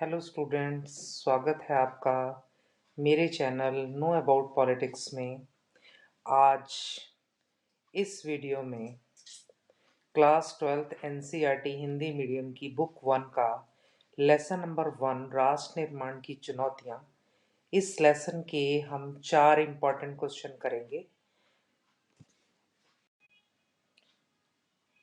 Hello students, स्वागत है आपका मेरे चैनल नो अबाउट पॉलिटिक्स में। आज इस वीडियो में class 12th NCERT Hindi medium की बुक 1 का लेसन नंबर 1 राष्ट्र निर्माण की चुनौतियां। इस लेसन के हम 4 इम्पॉर्टेंट क्वेश्चन करेंगे।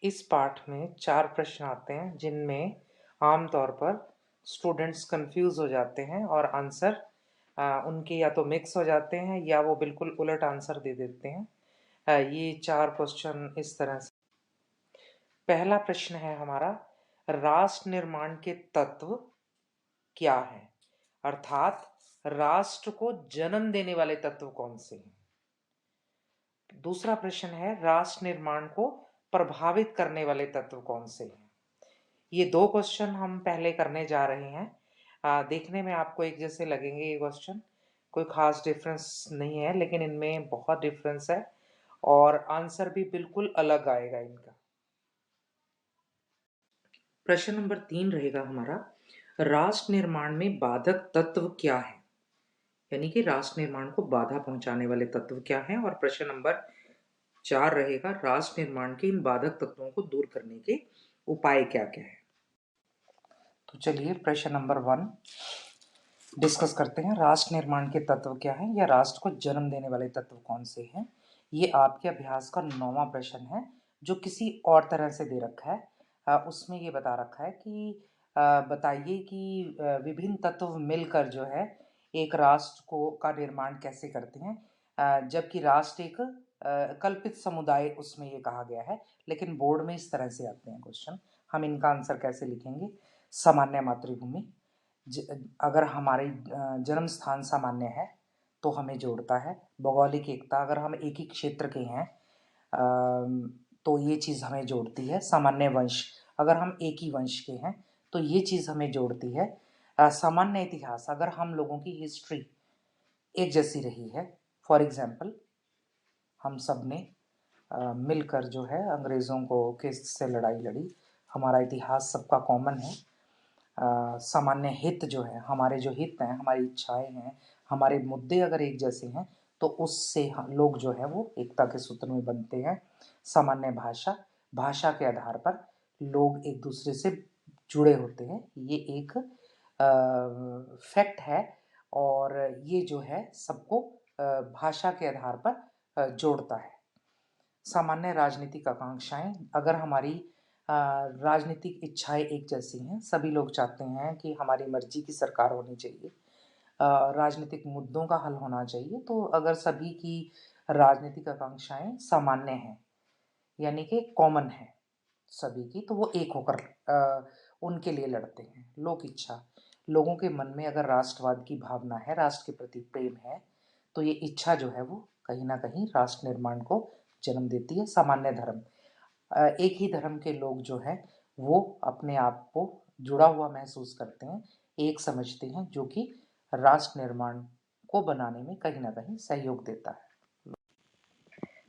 इस पाठ में 4 प्रश्न आते हैं जिनमें आमतौर पर स्टूडेंट्स कंफ्यूज हो जाते हैं और आंसर उनके या तो मिक्स हो जाते हैं या वो बिल्कुल उलट आंसर दे देते हैं। ये 4 क्वेश्चन इस तरह से। पहला प्रश्न है हमारा, राष्ट्र निर्माण के तत्व क्या है, अर्थात राष्ट्र को जन्म देने वाले तत्व कौन से हैं। दूसरा प्रश्न है, राष्ट्र निर्माण को प्रभावित करने वाले तत्व कौन से हैं। ये 2 क्वेश्चन हम पहले करने जा रहे हैं। देखने में आपको एक जैसे लगेंगे ये क्वेश्चन, कोई खास डिफरेंस नहीं है, लेकिन इनमें बहुत डिफरेंस है और आंसर भी बिल्कुल अलग आएगा इनका। प्रश्न नंबर 3 रहेगा हमारा, राष्ट्र निर्माण में बाधक तत्व क्या है, यानी कि राष्ट्र निर्माण को बाधा पहुंचाने वाले तत्व क्या हैं। और प्रश्न नंबर 4 रहेगा, राष्ट्र निर्माण के इन बाधक तत्वों को दूर करने के उपाय क्या क्या है। तो चलिए प्रश्न नंबर 1 डिस्कस करते हैं। राष्ट्र निर्माण के तत्व क्या हैं या राष्ट्र को जन्म देने वाले तत्व कौन से हैं। ये आपके अभ्यास का 9वां प्रश्न है जो किसी और तरह से दे रखा है। उसमें ये बता रखा है कि बताइए कि विभिन्न तत्व मिलकर जो है एक राष्ट्र को का निर्माण कैसे करते हैं। जबकि राष्ट्र एक कल्पित समुदाय उसमें ये कहा गया है, लेकिन बोर्ड में इस तरह से आते हैं क्वेश्चन। हम इनका आंसर कैसे लिखेंगे। सामान्य मातृभूमि, अगर हमारी जन्म स्थान सामान्य है तो हमें जोड़ता है। भौगोलिक एकता, अगर हम एक ही क्षेत्र के हैं तो ये चीज़ हमें जोड़ती है। सामान्य वंश, अगर हम एक ही वंश के हैं तो ये चीज़ हमें जोड़ती है। सामान्य इतिहास, अगर हम लोगों की हिस्ट्री एक जैसी रही है। फॉर एग्जाम्पल, हम सब ने मिलकर जो है अंग्रेज़ों को से लड़ाई लड़ी, हमारा इतिहास सबका कॉमन है। सामान्य हित जो है, हमारे जो हित हैं, हमारी इच्छाएं हैं, हमारे मुद्दे अगर एक जैसे हैं तो उससे लोग जो है वो एकता के सूत्र में बनते हैं। सामान्य भाषा, भाषा के आधार पर लोग एक दूसरे से जुड़े होते हैं, ये एक फैक्ट है और ये जो है सबको भाषा के आधार पर जोड़ता है। सामान्य राजनीतिक आकांक्षाएं, अगर हमारी राजनीतिक इच्छाएं एक जैसी हैं, सभी लोग चाहते हैं कि हमारी मर्जी की सरकार होनी चाहिए, राजनीतिक मुद्दों का हल होना चाहिए, तो अगर सभी की राजनीतिक आकांक्षाएं सामान्य हैं यानी कि कॉमन है सभी की, तो वो एक होकर उनके लिए लड़ते हैं। लोक इच्छा, लोगों के मन में अगर राष्ट्रवाद की भावना है, राष्ट्र के प्रति प्रेम है, तो ये इच्छा जो है वो कहीं ना कहीं राष्ट्र निर्माण को जन्म देती है। सामान्य धर्म, एक ही धर्म के लोग जो है वो अपने आप को जुड़ा हुआ महसूस करते हैं, एक समझते हैं, जो कि राष्ट्र निर्माण को बनाने में कहीं ना कहीं सहयोग देता है।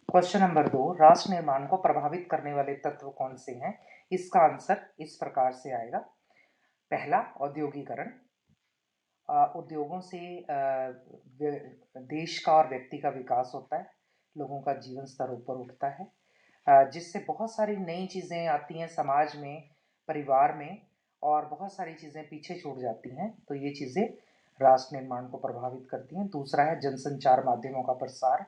क्वेश्चन नंबर 2, राष्ट्र निर्माण को प्रभावित करने वाले तत्व कौन से हैं। इसका आंसर इस प्रकार से आएगा। पहला, औद्योगिकरण, उद्योगों से देश का और व्यक्ति का विकास होता है, लोगों का जीवन स्तर ऊपर उठता है, जिससे बहुत सारी नई चीज़ें आती हैं समाज में, परिवार में, और बहुत सारी चीज़ें पीछे छूट जाती हैं, तो ये चीज़ें राष्ट्र निर्माण को प्रभावित करती हैं। दूसरा है जनसंचार माध्यमों का प्रसार।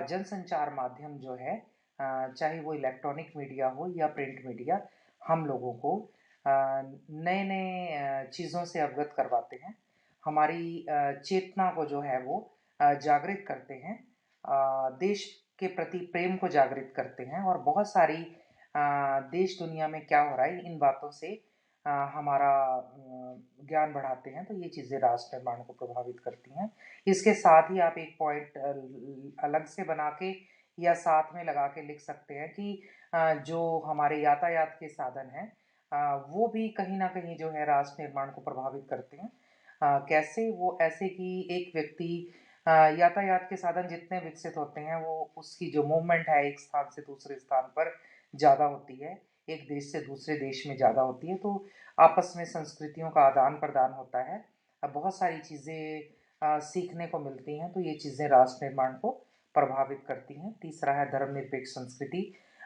जनसंचार माध्यम जो है, चाहे वो इलेक्ट्रॉनिक मीडिया हो या प्रिंट मीडिया, हम लोगों को नए नए चीज़ों से अवगत करवाते हैं, हमारी चेतना को जो है वो जागृत करते हैं, देश के प्रति प्रेम को जागृत करते हैं, और बहुत सारी देश दुनिया में क्या हो रहा है इन बातों से हमारा ज्ञान बढ़ाते हैं, तो ये चीज़ें राष्ट्र निर्माण को प्रभावित करती हैं। इसके साथ ही आप एक पॉइंट अलग से बना के या साथ में लगा के लिख सकते हैं कि जो हमारे यातायात के साधन हैं वो भी कहीं ना कहीं जो है राष्ट्र निर्माण को प्रभावित करते हैं। कैसे, वो ऐसे कि एक व्यक्ति यातायात के साधन जितने विकसित होते हैं वो उसकी जो मूवमेंट है एक स्थान से दूसरे स्थान पर ज़्यादा होती है। एक देश से दूसरे देश में ज़्यादा होती है, तो आपस में संस्कृतियों का आदान प्रदान होता है। बहुत सारी चीज़ें सीखने को मिलती हैं, तो ये चीज़ें राष्ट्र निर्माण को प्रभावित करती हैं। तीसरा है धर्मनिरपेक्ष संस्कृति।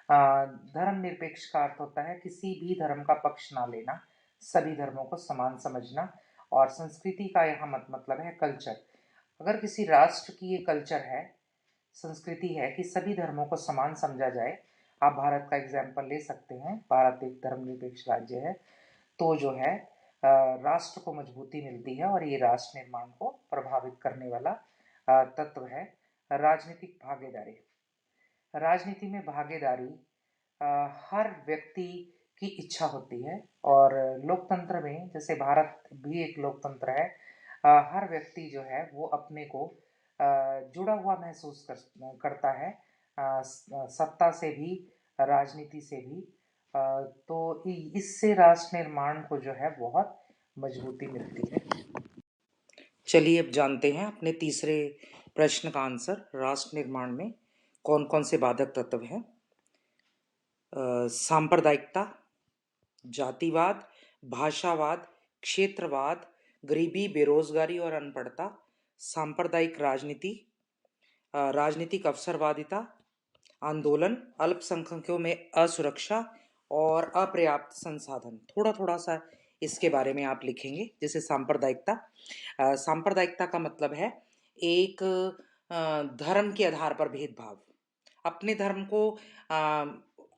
धर्मनिरपेक्ष का अर्थ होता है किसी भी धर्म का पक्ष ना लेना, सभी धर्मों को समान समझना। और संस्कृति का यहाँ मतलब है कल्चर। अगर किसी राष्ट्र की ये कल्चर है, संस्कृति है कि सभी धर्मों को समान समझा जाए, आप भारत का एग्जाम्पल ले सकते हैं, भारत एक धर्मनिरपेक्ष राज्य है, तो जो है राष्ट्र को मजबूती मिलती है और ये राष्ट्र निर्माण को प्रभावित करने वाला तत्व है। राजनीतिक भागीदारी। राजनीति में भागीदारी हर व्यक्ति की इच्छा होती है, और लोकतंत्र में, जैसे भारत भी एक लोकतंत्र है, हर व्यक्ति जो है वो अपने को जुड़ा हुआ महसूस करता है, सत्ता से भी, राजनीति से भी। तो इससे राष्ट्र निर्माण को जो है बहुत मजबूती मिलती है। चलिए अब जानते हैं अपने तीसरे प्रश्न का आंसर। राष्ट्र निर्माण में कौन कौन से बाधक तत्व हैं? सांप्रदायिकता, जातिवाद, भाषावाद, क्षेत्रवाद, गरीबी, बेरोजगारी और अनपढ़ता, सांप्रदायिक राजनीति, राजनीतिक अवसरवादिता, आंदोलन, अल्पसंख्यकों में असुरक्षा और अपर्याप्त संसाधन। थोड़ा थोड़ा सा इसके बारे में आप लिखेंगे। जैसे सांप्रदायिकता, सांप्रदायिकता का मतलब है एक धर्म के आधार पर भेदभाव, अपने धर्म को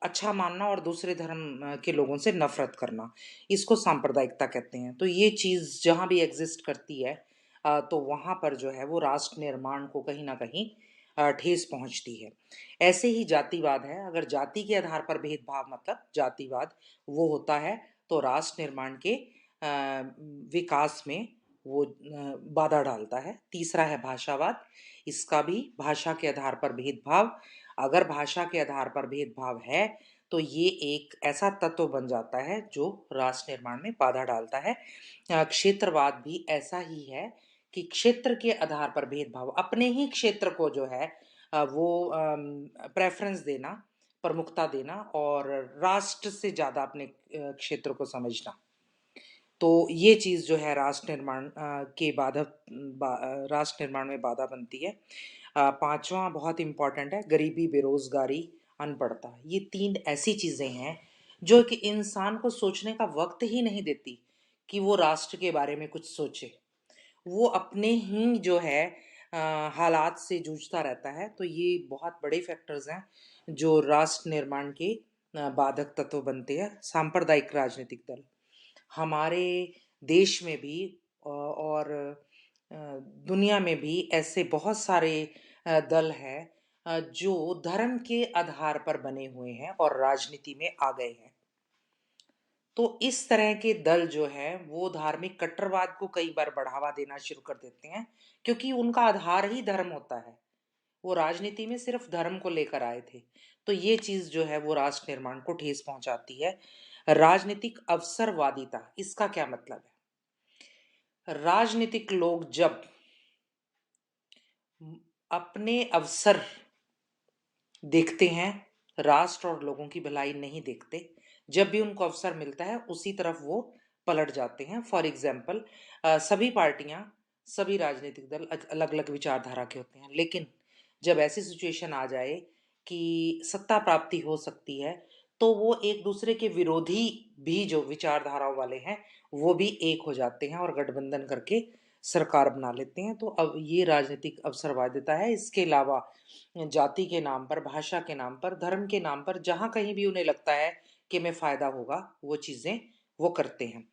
अच्छा मानना और दूसरे धर्म के लोगों से नफरत करना, इसको सांप्रदायिकता कहते हैं। तो ये चीज़ जहाँ भी एग्जिस्ट करती है तो वहाँ पर जो है वो राष्ट्र निर्माण को कहीं ना कहीं ठेस पहुँचती है। ऐसे ही जातिवाद है। अगर जाति के आधार पर भेदभाव मतलब जातिवाद वो होता है, तो राष्ट्र निर्माण के विकास में वो बाधा डालता है। तीसरा है भाषावाद। इसका भी भाषा के आधार पर भेदभाव, अगर भाषा के आधार पर भेदभाव है तो ये एक ऐसा तत्व बन जाता है जो राष्ट्र निर्माण में बाधा डालता है। क्षेत्रवाद भी ऐसा ही है कि क्षेत्र के आधार पर भेदभाव, अपने ही क्षेत्र को जो है वो प्रेफरेंस देना, प्रमुखता देना और राष्ट्र से ज़्यादा अपने क्षेत्र को समझना। तो ये चीज़ जो है राष्ट्र निर्माण के राष्ट्र निर्माण में बाधा बनती है। पांचवा बहुत इम्पॉर्टेंट है, गरीबी, बेरोजगारी, अनपढ़ता। ये तीन ऐसी चीज़ें हैं जो कि इंसान को सोचने का वक्त ही नहीं देती कि वो राष्ट्र के बारे में कुछ सोचे। वो अपने ही जो है हालात से जूझता रहता है। तो ये बहुत बड़े फैक्टर्स हैं जो राष्ट्र निर्माण के बाधक तत्व बनते हैं। सांप्रदायिक राजनीतिक दल, हमारे देश में भी और दुनिया में भी ऐसे बहुत सारे दल हैं जो धर्म के आधार पर बने हुए हैं और राजनीति में आ गए हैं। तो इस तरह के दल जो है वो धार्मिक कट्टरवाद को कई बार बढ़ावा देना शुरू कर देते हैं, क्योंकि उनका आधार ही धर्म होता है। वो राजनीति में सिर्फ धर्म को लेकर आए थे। तो ये चीज जो है वो राष्ट्र निर्माण को ठेस पहुंचाती है। राजनीतिक अवसरवादिता, इसका क्या मतलब है? राजनीतिक लोग जब अपने अवसर देखते हैं, राष्ट्र और लोगों की भलाई नहीं देखते, जब भी उनको अवसर मिलता है उसी तरफ वो पलट जाते हैं। फॉर एग्जाम्पल, सभी पार्टियां, सभी राजनीतिक दल अलग अलग विचारधारा के होते हैं, लेकिन जब ऐसी सिचुएशन आ जाए कि सत्ता प्राप्ति हो सकती है, तो वो एक दूसरे के विरोधी भी जो विचारधाराओं वाले हैं वो भी एक हो जाते हैं और गठबंधन करके सरकार बना लेते हैं। तो अब ये राजनीतिक अवसरवादिता है। इसके अलावा जाति के नाम पर, भाषा के नाम पर, धर्म के नाम पर, जहां कहीं भी उन्हें लगता है कि में फायदा होगा वो चीजें वो करते हैं।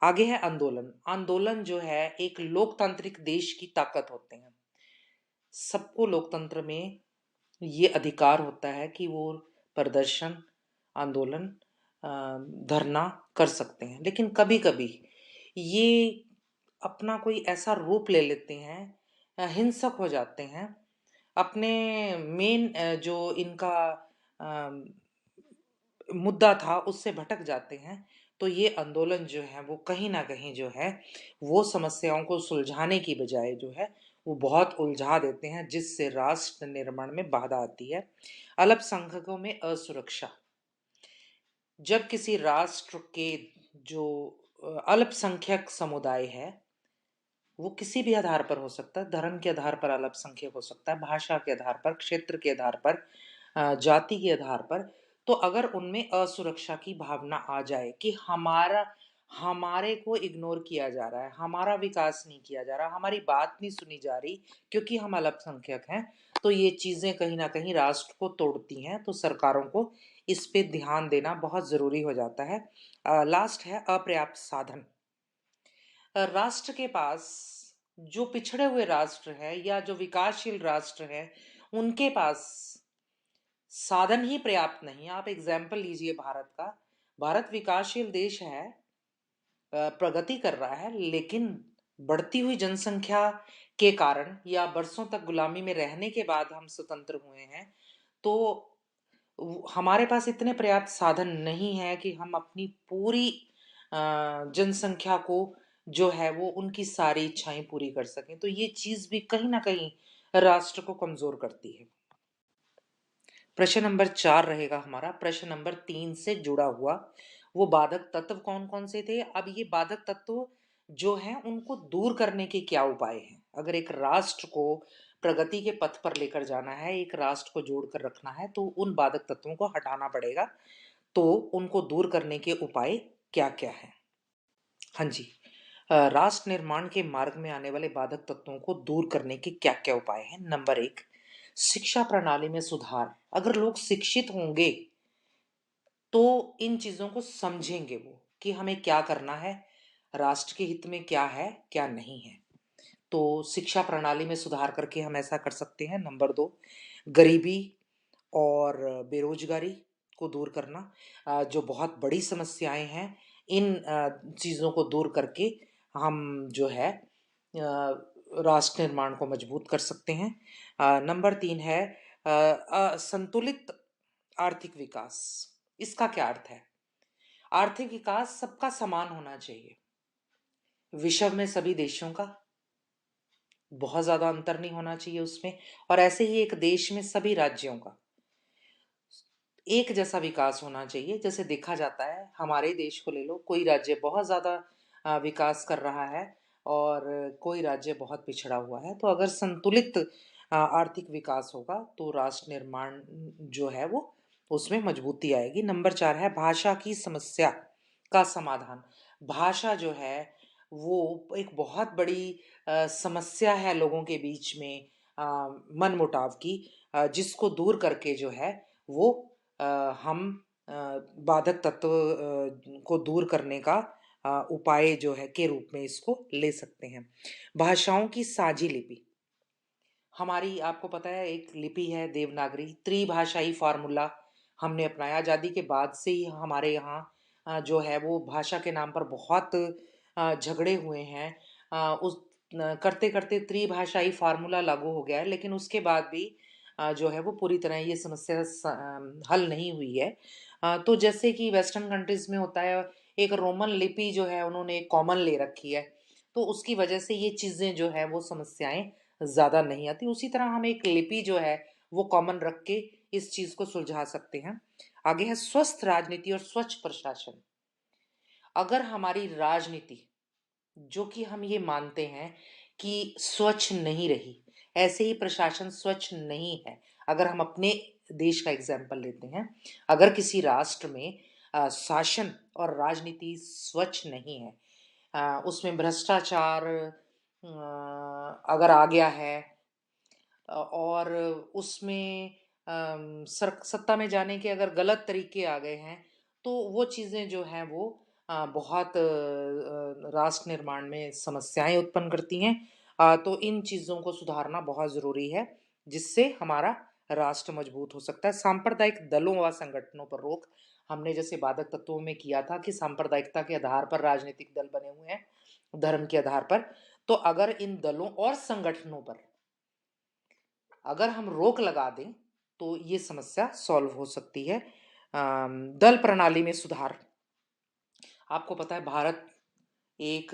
आगे है आंदोलन। आंदोलन जो है एक लोकतांत्रिक देश की ताकत होते हैं। सबको लोकतंत्र में ये अधिकार होता है कि वो प्रदर्शन, आंदोलन, धरना कर सकते हैं, लेकिन कभी कभी ये अपना कोई ऐसा रूप ले लेते हैं, हिंसक हो जाते हैं, अपने मेन जो इनका मुद्दा था उससे भटक जाते हैं। तो ये आंदोलन जो है वो कहीं ना कहीं जो है वो समस्याओं को सुलझाने की बजाय जो है वो बहुत उलझा देते हैं, जिससे राष्ट्र निर्माण में बाधा आती है। अल्पसंख्यकों में असुरक्षा, जब किसी राष्ट्र के जो अल्पसंख्यक समुदाय है, वो किसी भी आधार पर हो सकता है, धर्म के आधार पर अल्पसंख्यक हो सकता है, भाषा के आधार पर, क्षेत्र के आधार पर, जाति के आधार पर, तो अगर उनमें असुरक्षा की भावना आ जाए कि हमारे को इग्नोर किया जा रहा है, हमारा विकास नहीं किया जा रहा, हमारी बात नहीं सुनी जा रही क्योंकि हम अल्पसंख्यक हैं, तो ये चीजें कहीं ना कहीं राष्ट्र को तोड़ती हैं। तो सरकारों को इस पे ध्यान देना बहुत जरूरी हो जाता है। लास्ट है अपर्याप्त साधन। राष्ट्र के पास, जो पिछड़े हुए राष्ट्र है या जो विकासशील राष्ट्र है, उनके पास साधन ही पर्याप्त नहीं। आप एग्जाम्पल लीजिए भारत का। भारत विकासशील देश है, प्रगति कर रहा है, लेकिन बढ़ती हुई जनसंख्या के कारण या बरसों तक गुलामी में रहने के बाद हम स्वतंत्र हुए हैं, तो हमारे पास इतने पर्याप्त साधन नहीं है कि हम अपनी पूरी जनसंख्या को जो है वो उनकी सारी इच्छाएं पूरी कर सकें। तो ये चीज भी कहीं ना कहीं राष्ट्र को कमजोर करती है। प्रश्न नंबर 4 रहेगा हमारा। प्रश्न नंबर 3 से जुड़ा हुआ वो बाधक तत्व कौन कौन से थे। अब ये बाधक तत्व जो हैं उनको दूर करने के क्या उपाय हैं। अगर एक राष्ट्र को प्रगति के पथ पर लेकर जाना है, एक राष्ट्र को जोड़कर रखना है, तो उन बाधक तत्वों को हटाना पड़ेगा। तो उनको दूर करने के उपाय क्या क्या है। हाँ जी, राष्ट्र निर्माण के मार्ग में आने वाले बाधक तत्वों को दूर करने के क्या क्या उपाय हैं। नंबर 1, शिक्षा प्रणाली में सुधार। अगर लोग शिक्षित होंगे तो इन चीजों को समझेंगे वो कि हमें क्या करना है, राष्ट्र के हित में क्या है क्या नहीं है। तो शिक्षा प्रणाली में सुधार करके हम ऐसा कर सकते हैं। नंबर 2, गरीबी और बेरोजगारी को दूर करना। जो बहुत बड़ी समस्याएं हैं, इन चीज़ों को दूर करके हम जो है राष्ट्र निर्माण को मजबूत कर सकते हैं। नंबर 3 है संतुलित आर्थिक विकास। इसका क्या अर्थ है। आर्थिक विकास सबका समान होना चाहिए, विश्व में सभी देशों का, बहुत ज्यादा अंतर नहीं होना चाहिए उसमें। और ऐसे ही एक देश में सभी राज्यों का एक जैसा विकास होना चाहिए। जैसे देखा जाता है, हमारे देश को ले लो, कोई राज्य बहुत ज्यादा विकास कर रहा है और कोई राज्य बहुत पिछड़ा हुआ है। तो अगर संतुलित आर्थिक विकास होगा तो राष्ट्र निर्माण जो है वो उसमें मजबूती आएगी। नंबर 4 है भाषा की समस्या का समाधान। भाषा जो है वो एक बहुत बड़ी समस्या है लोगों के बीच में, मनमुटाव की, जिसको दूर करके जो है वो हम बाधक तत्व को दूर करने का उपाय जो है के रूप में इसको ले सकते हैं। भाषाओं की साझी लिपि। हमारी, आपको पता है, एक लिपि है देवनागरी। त्रिभाषाई फार्मूला हमने अपनाया। आज़ादी के बाद से ही हमारे यहाँ जो है वो भाषा के नाम पर बहुत झगड़े हुए हैं। उस करते करते त्रिभाषाई फार्मूला लागू हो गया है, लेकिन उसके बाद भी जो है वो पूरी तरह ये समस्या हल नहीं हुई है। तो जैसे कि वेस्टर्न कंट्रीज में होता है, एक रोमन लिपि जो है उन्होंने एक कॉमन ले रखी है, तो उसकी वजह से ये चीज़ें जो है वो समस्याएं ज़्यादा नहीं आती। उसी तरह हम एक लिपि जो है वो कॉमन रख के इस चीज़ को सुलझा सकते हैं। आगे है स्वस्थ राजनीति और स्वच्छ प्रशासन। अगर हमारी राजनीति, जो कि हम ये मानते हैं कि स्वच्छ नहीं रही, ऐसे ही प्रशासन स्वच्छ नहीं है। अगर हम अपने देश का एग्जाम्पल लेते हैं, अगर किसी राष्ट्र में शासन और राजनीति स्वच्छ नहीं है, उसमें भ्रष्टाचार अगर आ गया है, और उसमें सत्ता में जाने के अगर गलत तरीके आ गए हैं, तो वो चीज़ें जो हैं वो बहुत राष्ट्र निर्माण में समस्याएं उत्पन्न करती हैं। तो इन चीज़ों को सुधारना बहुत ज़रूरी है, जिससे हमारा राष्ट्र मजबूत हो सकता है। सांप्रदायिक दलों व संगठनों पर रोक। हमने जैसे बाधक तत्वों में किया था कि सांप्रदायिकता के आधार पर राजनीतिक दल बने हुए हैं, धर्म के आधार पर। तो अगर इन दलों और संगठनों पर अगर हम रोक लगा दें तो ये समस्या सॉल्व हो सकती है। दल प्रणाली में सुधार। आपको पता है भारत एक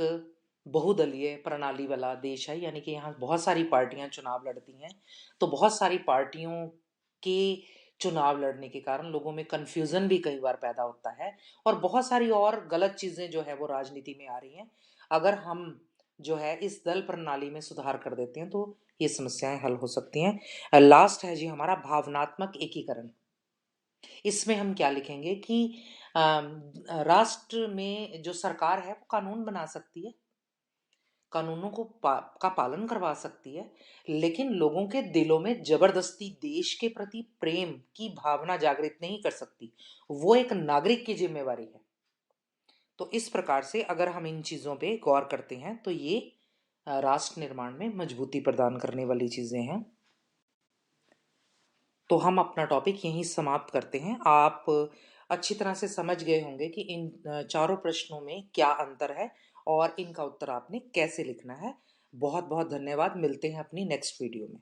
बहुदलीय प्रणाली वाला देश है, यानी कि यहाँ बहुत सारी पार्टियां चुनाव लड़ती हैं। तो बहुत सारी पार्टियों के चुनाव लड़ने के कारण लोगों में कन्फ्यूज़न भी कई बार पैदा होता है और बहुत सारी और गलत चीज़ें जो है वो राजनीति में आ रही हैं। अगर हम जो है इस दल प्रणाली में सुधार कर देते हैं तो ये समस्याएँ हल हो सकती हैं। लास्ट है जी हमारा भावनात्मक एकीकरण। इसमें हम क्या लिखेंगे कि राष्ट्र में जो सरकार है वो कानून बना सकती है, कानूनों का पालन करवा सकती है, लेकिन लोगों के दिलों में जबरदस्ती देश के प्रति प्रेम की भावना जागृत नहीं कर सकती। वो एक नागरिक की जिम्मेवारी है। तो इस प्रकार से अगर हम इन चीज़ों पे गौर करते हैं तो ये राष्ट्र निर्माण में मजबूती प्रदान करने वाली चीज़ें हैं। तो हम अपना टॉपिक यहीं समाप्त करते हैं। आप अच्छी तरह से समझ गए होंगे कि इन चारों प्रश्नों में क्या अंतर है और इनका उत्तर आपने कैसे लिखना है। बहुत बहुत धन्यवाद। मिलते हैं अपनी नेक्स्ट वीडियो में।